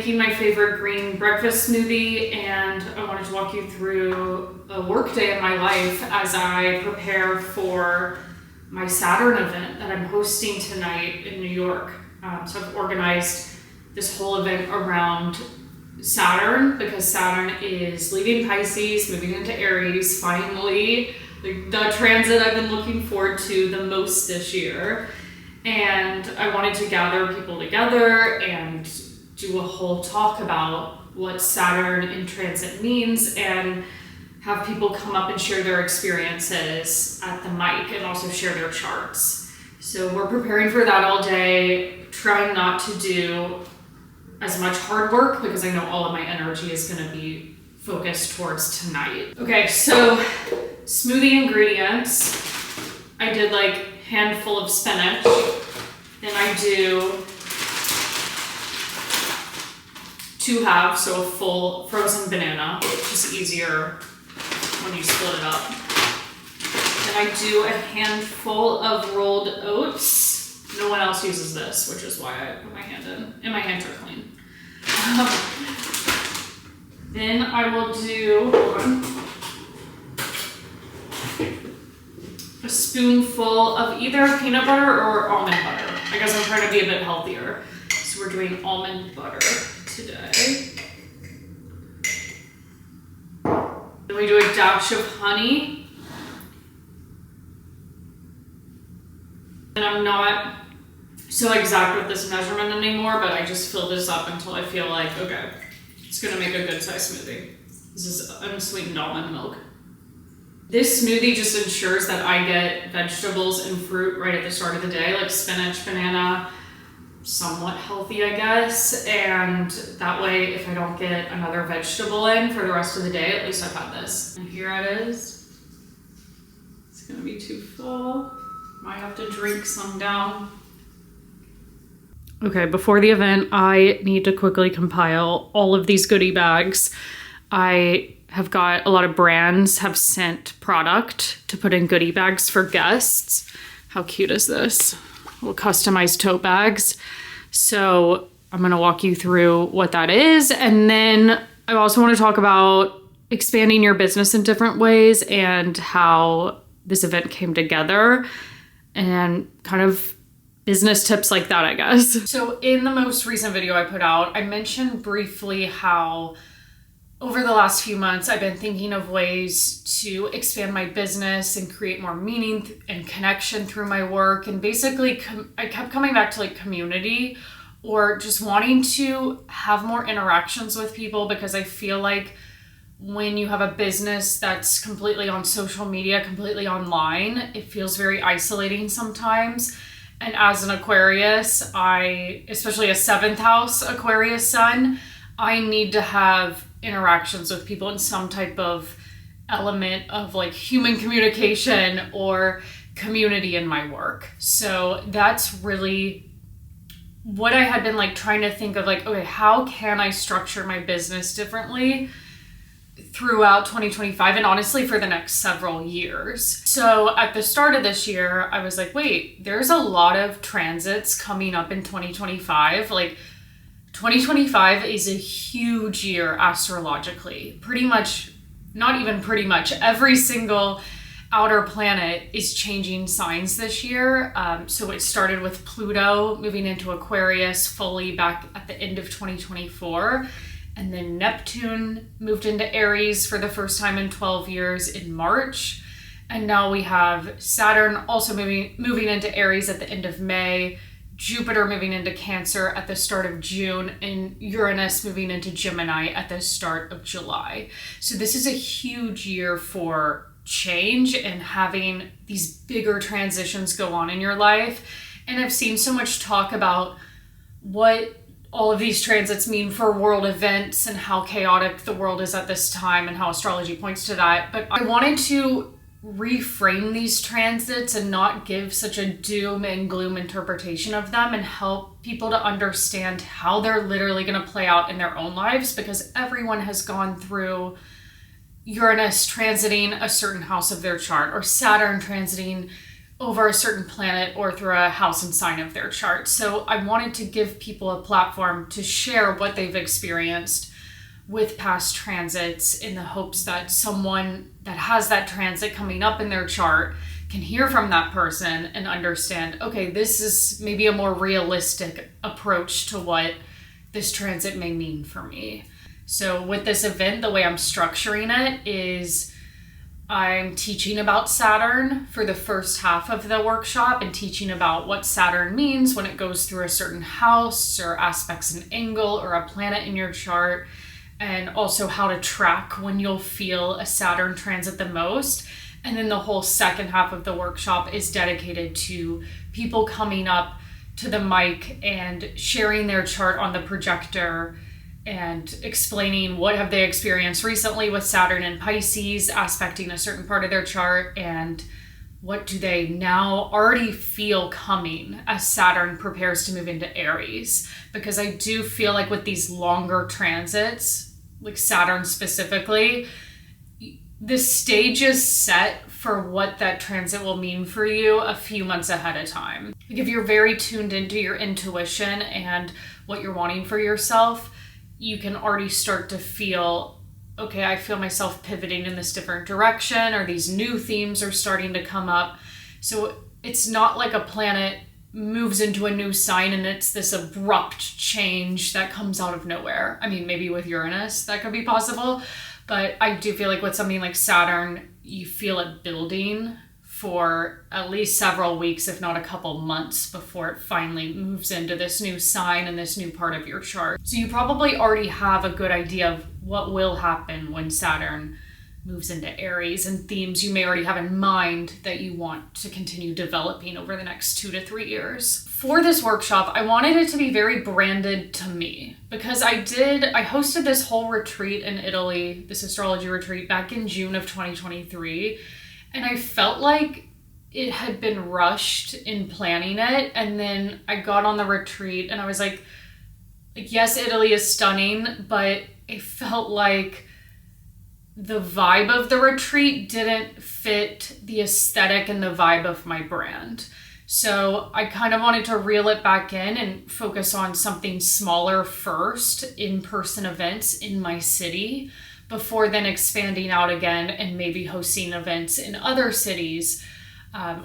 making my favorite green breakfast smoothie, and I wanted to walk you through a work day in my life as I prepare for my Saturn event that I'm hosting tonight in New York. So I've organized this whole event around Saturn because Saturn is leaving Pisces, moving into Aries, finally, the transit I've been looking forward to the most this year. And I wanted to gather people together and do a whole talk about what Saturn in transit means and have people come up and share their experiences at the mic and also share their charts. So we're preparing for that all day, trying not to do as much hard work because I know all of my energy is going to be focused towards tonight. Okay, so smoothie ingredients. I did like handful of spinach. Then I do 2 halves, so a full frozen banana, which is easier when you split it up. Then I do a handful of rolled oats. No one else uses this, which is why I put my hand in, and my hands are clean. Then I will do a spoonful of either peanut butter or almond butter. I guess I'm trying to be a bit healthier. So we're doing almond butter today. Then we do a dash of honey. And I'm not so exact with this measurement anymore, but I just fill this up until I feel like, okay, it's gonna make a good size smoothie. This is unsweetened almond milk. This smoothie just ensures that I get vegetables and fruit right at the start of the day, like spinach, banana, somewhat healthy, I guess. And that way, if I don't get another vegetable in for the rest of the day, at least I've had this. And here it is. It's gonna be too full. Might have to drink some down. Okay, before the event, I need to quickly compile all of these goodie bags. I have got a lot of brands have sent product to put in goodie bags for guests. How cute is this? Little customized tote bags. So I'm gonna walk you through what that is. And then I also wanna talk about expanding your business in different ways and how this event came together and kind of business tips like that, I guess. So in the most recent video I put out, I mentioned briefly how over the last few months, I've been thinking of ways to expand my business and create more meaning and connection through my work. And basically, I kept coming back to like community or just wanting to have more interactions with people because I feel like when you have a business that's completely on social media, completely online, it feels very isolating sometimes. And as an Aquarius, especially a 7th house Aquarius sun, I need to have interactions with people in some type of element of like human communication or community in my work. So that's really what I had been like trying to think of, like, okay, how can I structure my business differently throughout 2025 and honestly for the next several years. So at the start of this year, I was like, wait, there's a lot of transits coming up in 2025. Like 2025 is a huge year astrologically. Pretty much, not even pretty much, every single outer planet is changing signs this year. So it started with Pluto moving into Aquarius fully back at the end of 2024. And then Neptune moved into Aries for the first time in 12 years in March. And now we have Saturn also moving into Aries at the end of May, Jupiter moving into Cancer at the start of June, and Uranus moving into Gemini at the start of July. So this is a huge year for change and having these bigger transitions go on in your life. And I've seen so much talk about what all of these transits mean for world events and how chaotic the world is at this time and how astrology points to that. But I wanted to reframe these transits and not give such a doom and gloom interpretation of them and help people to understand how they're literally going to play out in their own lives, because everyone has gone through Uranus transiting a certain house of their chart or Saturn transiting over a certain planet or through a house and sign of their chart. So I wanted to give people a platform to share what they've experienced with past transits in the hopes that someone that has that transit coming up in their chart can hear from that person and understand, okay, this is maybe a more realistic approach to what this transit may mean for me. So with this event, the way I'm structuring it is I'm teaching about Saturn for the first half of the workshop and teaching about what Saturn means when it goes through a certain house or aspects an angle or a planet in your chart, and also how to track when you'll feel a Saturn transit the most. And then the whole second half of the workshop is dedicated to people coming up to the mic and sharing their chart on the projector and explaining what have they experienced recently with Saturn and Pisces aspecting a certain part of their chart, and what do they now already feel coming as Saturn prepares to move into Aries. Because I do feel like with these longer transits, like Saturn specifically, the stage is set for what that transit will mean for you a few months ahead of time. Like if you're very tuned into your intuition and what you're wanting for yourself, you can already start to feel, okay, I feel myself pivoting in this different direction, or these new themes are starting to come up. So it's not like a planet moves into a new sign and it's this abrupt change that comes out of nowhere. I mean, maybe with Uranus that could be possible, but I do feel like with something like Saturn, you feel it building for at least several weeks, if not a couple months, before it finally moves into this new sign and this new part of your chart. So you probably already have a good idea of what will happen when Saturn moves into Aries, and themes you may already have in mind that you want to continue developing over the next 2 to 3 years. For this workshop, I wanted it to be very branded to me, because I hosted this whole retreat in Italy, this astrology retreat, back in June of 2023. And I felt like it had been rushed in planning it. And then I got on the retreat and I was like, yes, Italy is stunning, but it felt like the vibe of the retreat didn't fit the aesthetic and the vibe of my brand. So I kind of wanted to reel it back in and focus on something smaller first, in-person events in my city, before then expanding out again and maybe hosting events in other cities,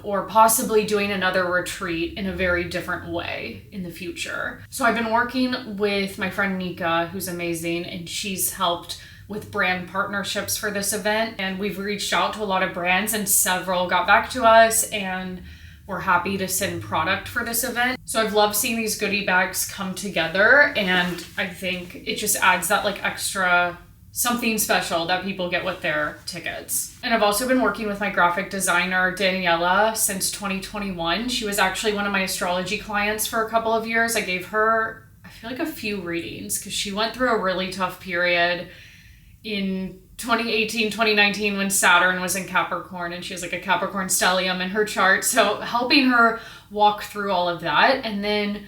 or possibly doing another retreat in a very different way in the future. So I've been working with my friend Nika, who's amazing, and she's helped with brand partnerships for this event. And we've reached out to a lot of brands and several got back to us and we're happy to send product for this event. So I've loved seeing these goodie bags come together, and I think it just adds that like extra something special that people get with their tickets. And I've also been working with my graphic designer, Daniela, since 2021. She was actually one of my astrology clients for a couple of years. I gave her, I feel like, a few readings because she went through a really tough period in 2018, 2019 when Saturn was in Capricorn, and she has like a Capricorn stellium in her chart. So helping her walk through all of that. And then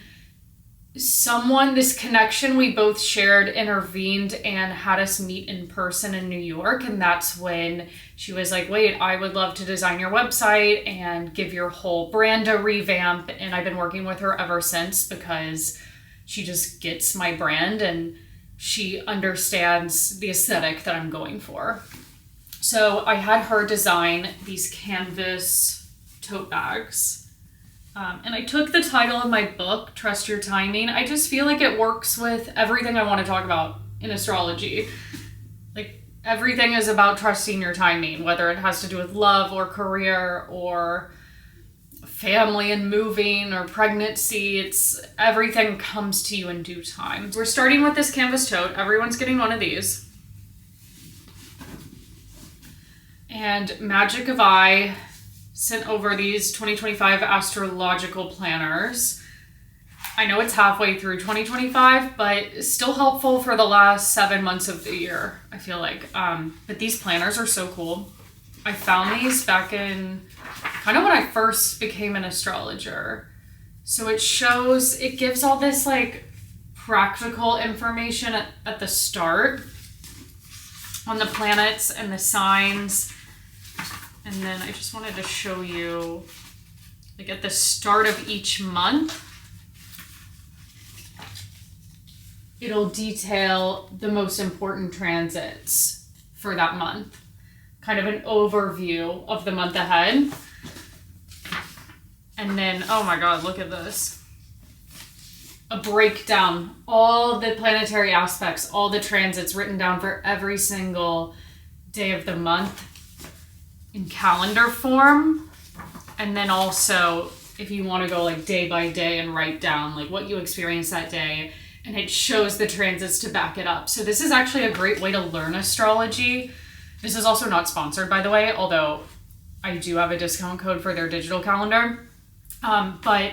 this connection we both shared intervened and had us meet in person in New York. And that's when she was like, wait, I would love to design your website and give your whole brand a revamp. And I've been working with her ever since because she just gets my brand and she understands the aesthetic that I'm going for. So I had her design these canvas tote bags. And I took the title of my book, Trust Your Timing. I just feel like it works with everything I want to talk about in astrology. Like everything is about trusting your timing, whether it has to do with love or career or family and moving or pregnancy. Everything comes to you in due time. We're starting with this canvas tote. Everyone's getting one of these. And Magic of I sent over these 2025 astrological planners. I know it's halfway through 2025, but still helpful for the last 7 months of the year, I feel like. But these planners are so cool. I found these back in kind of when I first became an astrologer. So it gives all this like practical information at the start on the planets and the signs. And then I just wanted to show you like at the start of each month, it'll detail the most important transits for that month. Kind of an overview of the month ahead. And then, oh my God, look at this. A breakdown, all the planetary aspects, all the transits written down for every single day of the month in calendar form. And then also, if you want to go like day by day and write down like what you experienced that day, and it shows the transits to back it up. So this is actually a great way to learn astrology. This is also not sponsored, by the way, although I do have a discount code for their digital calendar. But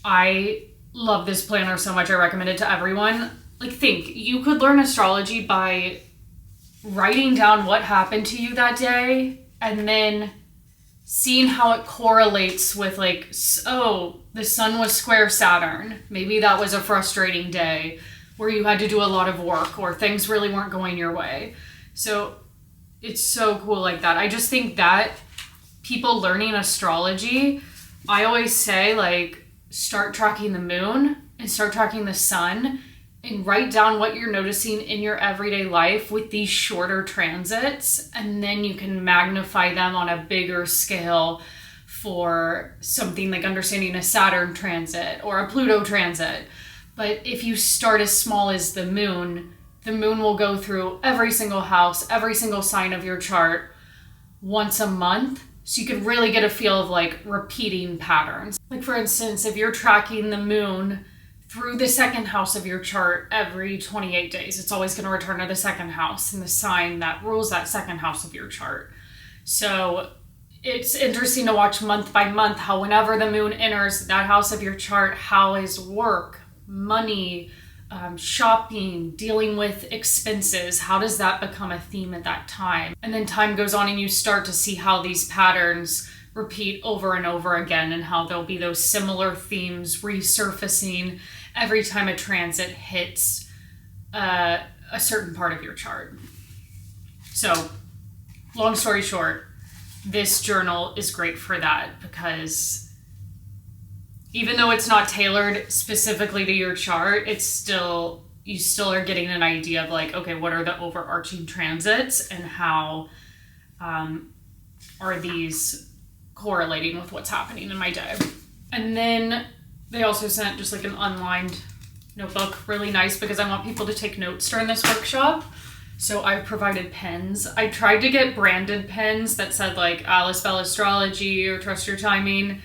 I love this planner so much. I recommend it to everyone. Like, think, you could learn astrology by writing down what happened to you that day and then seeing how it correlates with like, oh, the sun was square Saturn. Maybe that was a frustrating day where you had to do a lot of work or things really weren't going your way. So it's so cool like that. I just think that people learning astrology, I always say like, start tracking the moon and start tracking the sun and write down what you're noticing in your everyday life with these shorter transits, and then you can magnify them on a bigger scale for something like understanding a Saturn transit or a Pluto transit. But if you start as small as the moon will go through every single house, every single sign of your chart once a month. So you can really get a feel of like repeating patterns. Like for instance, if you're tracking the moon through the second house of your chart every 28 days, it's always going to return to the second house and the sign that rules that second house of your chart. So it's interesting to watch month by month how whenever the moon enters that house of your chart, how is work, money, shopping, dealing with expenses, how does that become a theme at that time? And then time goes on and you start to see how these patterns repeat over and over again and how there'll be those similar themes resurfacing every time a transit hits a certain part of your chart. So, long story short, this journal is great for that because even though it's not tailored specifically to your chart, you still are getting an idea of like, okay, what are the overarching transits and how are these correlating with what's happening in my day. And then they also sent just like an unlined notebook, really nice because I want people to take notes during this workshop. So I've provided pens. I tried to get branded pens that said like Alice Bell Astrology or Trust Your Timing.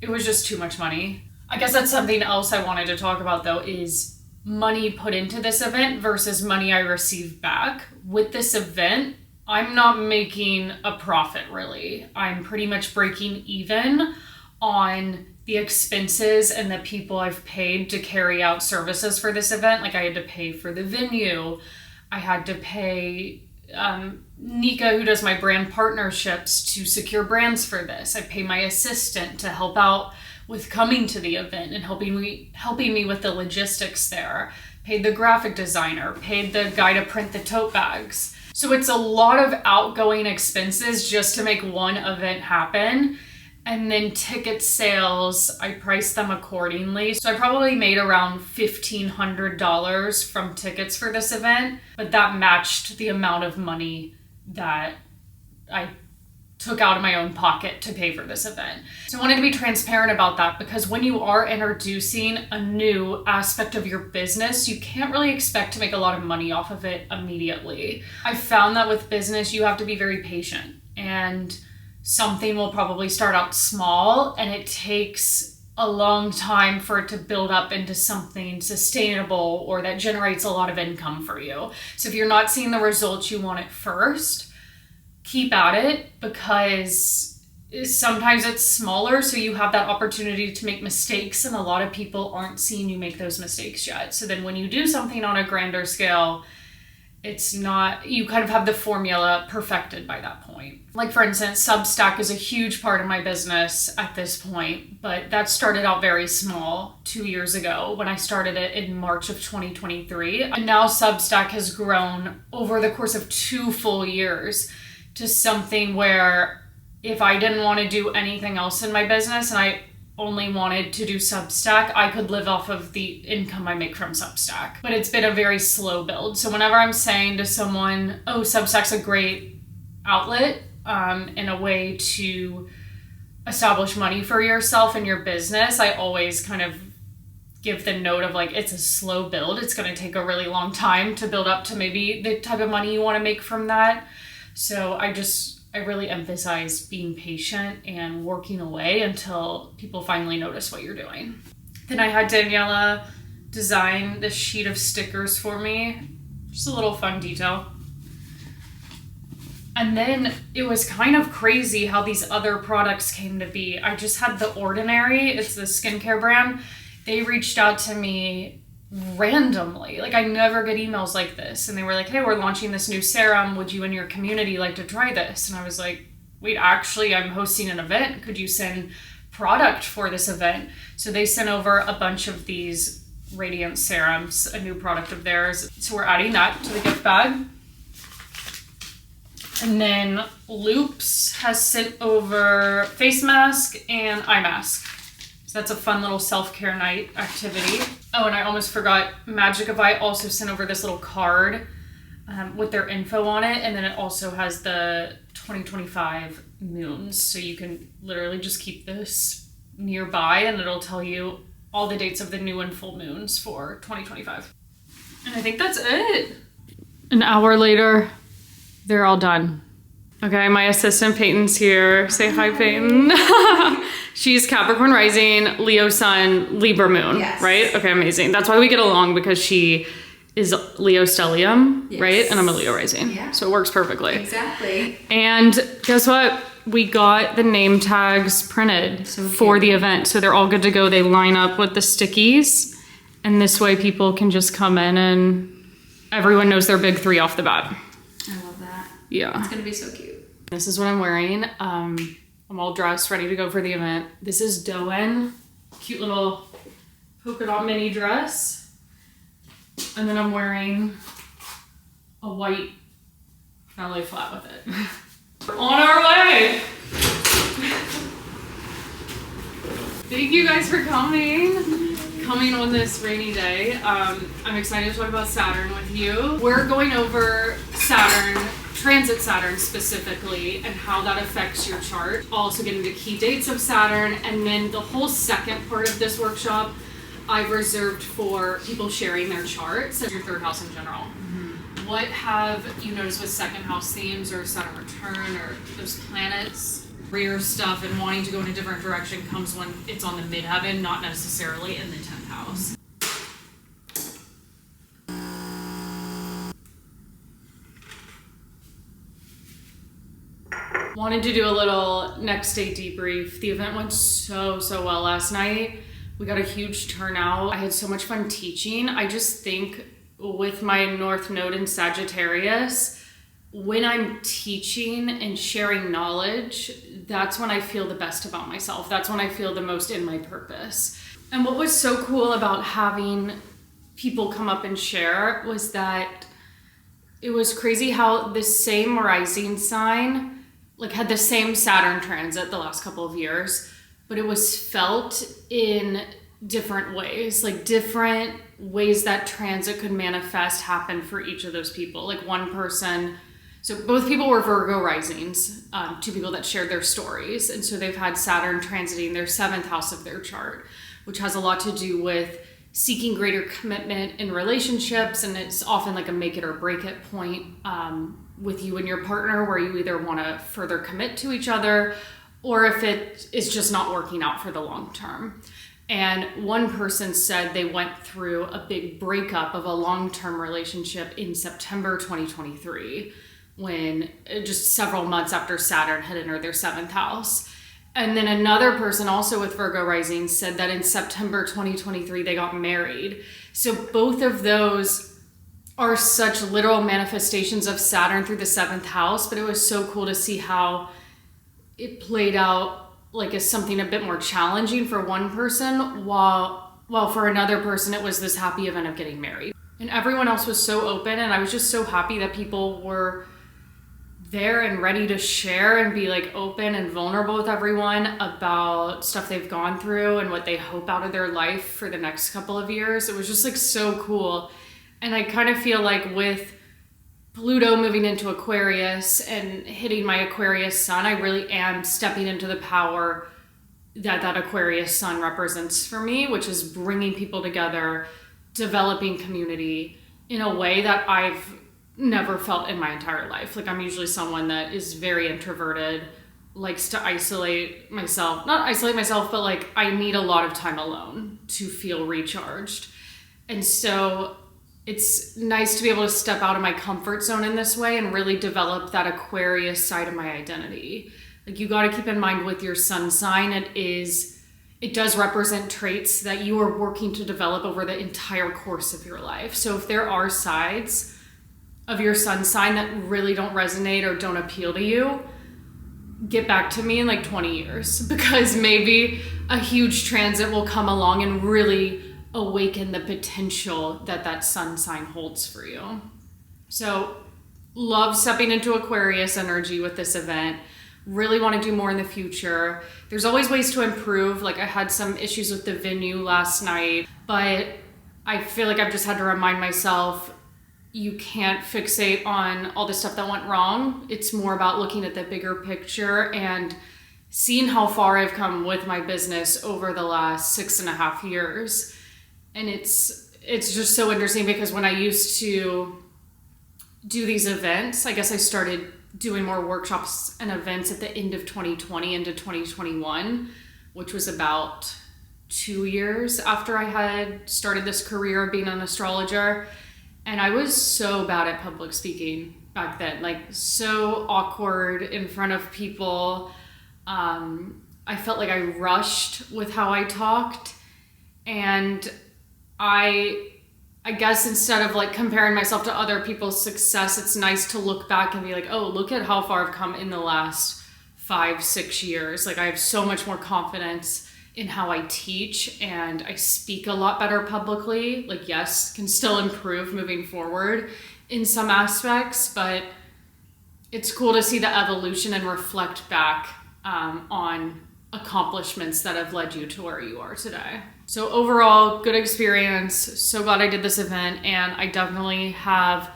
It was just too much money. I guess that's something else I wanted to talk about though, is money put into this event versus money I receive back. With this event, I'm not making a profit really. I'm pretty much breaking even on the expenses and the people I've paid to carry out services for this event. Like I had to pay for the venue. I had to pay Nika, who does my brand partnerships, to secure brands for this. I pay my assistant to help out with coming to the event and helping me with the logistics there. Paid the graphic designer, paid the guy to print the tote bags. So it's a lot of outgoing expenses just to make one event happen. And then ticket sales, I priced them accordingly. So I probably made around $1,500 from tickets for this event, but that matched the amount of money that I took out of my own pocket to pay for this event. So I wanted to be transparent about that because when you are introducing a new aspect of your business, you can't really expect to make a lot of money off of it immediately. I found that with business, you have to be very patient, and something will probably start out small and it takes a long time for it to build up into something sustainable or that generates a lot of income for you. So if you're not seeing the results you want at first, keep at it because sometimes it's smaller, so you have that opportunity to make mistakes and a lot of people aren't seeing you make those mistakes yet. So then when you do something on a grander scale, it's not, you kind of have the formula perfected by that point. Like for instance, Substack is a huge part of my business at this point, but that started out very small 2 years ago when I started it in March of 2023. And now Substack has grown over the course of 2 full years to something where if I didn't want to do anything else in my business and I only wanted to do Substack, I could live off of the income I make from Substack. But it's been a very slow build. So whenever I'm saying to someone, oh, Substack's a great outlet and a way to establish money for yourself and your business, I always kind of give the note of like, it's a slow build. It's going to take a really long time to build up to maybe the type of money you want to make from that. So I really emphasize being patient and working away until people finally notice what you're doing. Then I had Daniela design this sheet of stickers for me. Just a little fun detail. And then it was kind of crazy how these other products came to be. I just had The Ordinary, it's the skincare brand. They reached out to me randomly. Like, I never get emails like this. And they were like, hey, we're launching this new serum. Would you and your community like to try this? And I was like, wait, actually, I'm hosting an event. Could you send product for this event? So they sent over a bunch of these radiant serums, a new product of theirs. So we're adding that to the gift bag. And then Loops has sent over face mask and eye mask. So that's a fun little self-care night activity. Oh, and I almost forgot, Magicify also sent over this little card with their info on it. And then it also has the 2025 moons. So you can literally just keep this nearby and it'll tell you all the dates of the new and full moons for 2025. And I think that's it. An hour later, they're all done. Okay, my assistant Peyton's here. Say hi, Peyton. She's Capricorn rising, Leo sun, Libra moon, yes. Right? Okay, amazing. That's why we get along, because she is Leo stellium, yes. Right? And I'm a Leo rising. Yeah. So it works perfectly. Exactly. And guess what? We got the name tags printed for the event. So they're all good to go. They line up with the stickies. And this way people can just come in and everyone knows their big three off the bat. I love that. Yeah. It's going to be so cute. This is what I'm wearing. I'm all dressed, ready to go for the event. This is Doen. Cute little polka dot mini dress. And then I'm wearing a white ballet flat with it. We're on our way. Thank you guys for coming on this rainy day. I'm excited to talk about Saturn with you. We're going over Saturn, transit Saturn specifically, and how that affects your chart. Also getting the key dates of Saturn, and then the whole second part of this workshop I've reserved for people sharing their charts and your third house in general. Mm-hmm. What have you noticed with second house themes or Saturn return or those planets? Career stuff and wanting to go in a different direction comes when it's on the midheaven, not necessarily in the 10th house. Wanted to do a little next day debrief. The event went so well last night. We got a huge turnout. I had so much fun teaching. I just think with my North Node in Sagittarius, when I'm teaching and sharing knowledge, that's when I feel the best about myself. That's when I feel the most in my purpose. And what was so cool about having people come up and share was that it was crazy how the same rising sign had the same Saturn transit the last couple of years, but it was felt in different ways, different ways that transit could manifest happen for each of those people. One person, so both people were Virgo risings, two people that shared their stories. And so they've had Saturn transiting their 7th house of their chart, which has a lot to do with seeking greater commitment in relationships. And it's often a make it or break it point with you and your partner, where you either want to further commit to each other or if it is just not working out for the long term. And one person said they went through a big breakup of a long-term relationship in September 2023, when just several months after Saturn had entered their 7th house. And then another person also with Virgo rising said that in September 2023, they got married. So both of those are such literal manifestations of Saturn through the 7th house, but it was so cool to see how it played out as something a bit more challenging for one person, while for another person, it was this happy event of getting married. And everyone else was so open, and I was just so happy that people were there and ready to share and be like open and vulnerable with everyone about stuff they've gone through and what they hope out of their life for the next couple of years. It was just like so cool. And I kind of feel like with Pluto moving into Aquarius and hitting my Aquarius sun, I really am stepping into the power that Aquarius sun represents for me, which is bringing people together, developing community in a way that I've never felt in my entire life. Like I'm usually someone that is very introverted, likes to isolate myself, not isolate myself, but like I need a lot of time alone to feel recharged. And so it's nice to be able to step out of my comfort zone in this way and really develop that Aquarius side of my identity. Like you got to keep in mind with your sun sign, it does represent traits that you are working to develop over the entire course of your life. So if there are sides of your sun sign that really don't resonate or don't appeal to you, get back to me in like 20 years, because maybe a huge transit will come along and really awaken the potential that sun sign holds for you. So love stepping into Aquarius energy with this event. Really want to do more in the future. There's always ways to improve. Like I had some issues with the venue last night, but I feel like I've just had to remind myself, you can't fixate on all the stuff that went wrong. It's more about looking at the bigger picture and seeing how far I've come with my business over the last 6.5 years. And it's just so interesting because when I used to do these events, I guess I started doing more workshops and events at the end of 2020 into 2021, which was about 2 years after I had started this career of being an astrologer. And I was so bad at public speaking back then, like so awkward in front of people. I felt like I rushed with how I talked. And I guess instead of like comparing myself to other people's success, it's nice to look back and be like, oh, look at how far I've come in the last 5-6 years. Like I have so much more confidence in how I teach and I speak a lot better publicly. Like, yes, can still improve moving forward in some aspects, but it's cool to see the evolution and reflect back on accomplishments that have led you to where you are today. So overall, good experience. So glad I did this event, and I definitely have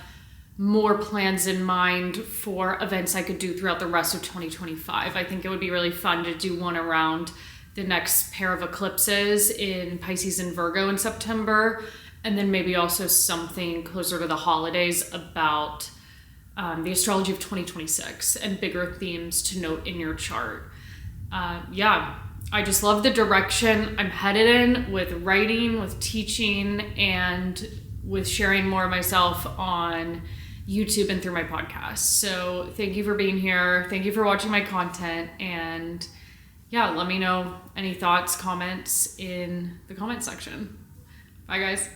more plans in mind for events I could do throughout the rest of 2025. I think it would be really fun to do one around the next pair of eclipses in Pisces and Virgo in September, and then maybe also something closer to the holidays about the astrology of 2026 and bigger themes to note in your chart. I just love the direction I'm headed in with writing, with teaching, and with sharing more of myself on YouTube and through my podcast. So thank you for being here. Thank you for watching my content. And yeah, let me know any thoughts, comments in the comment section. Bye guys.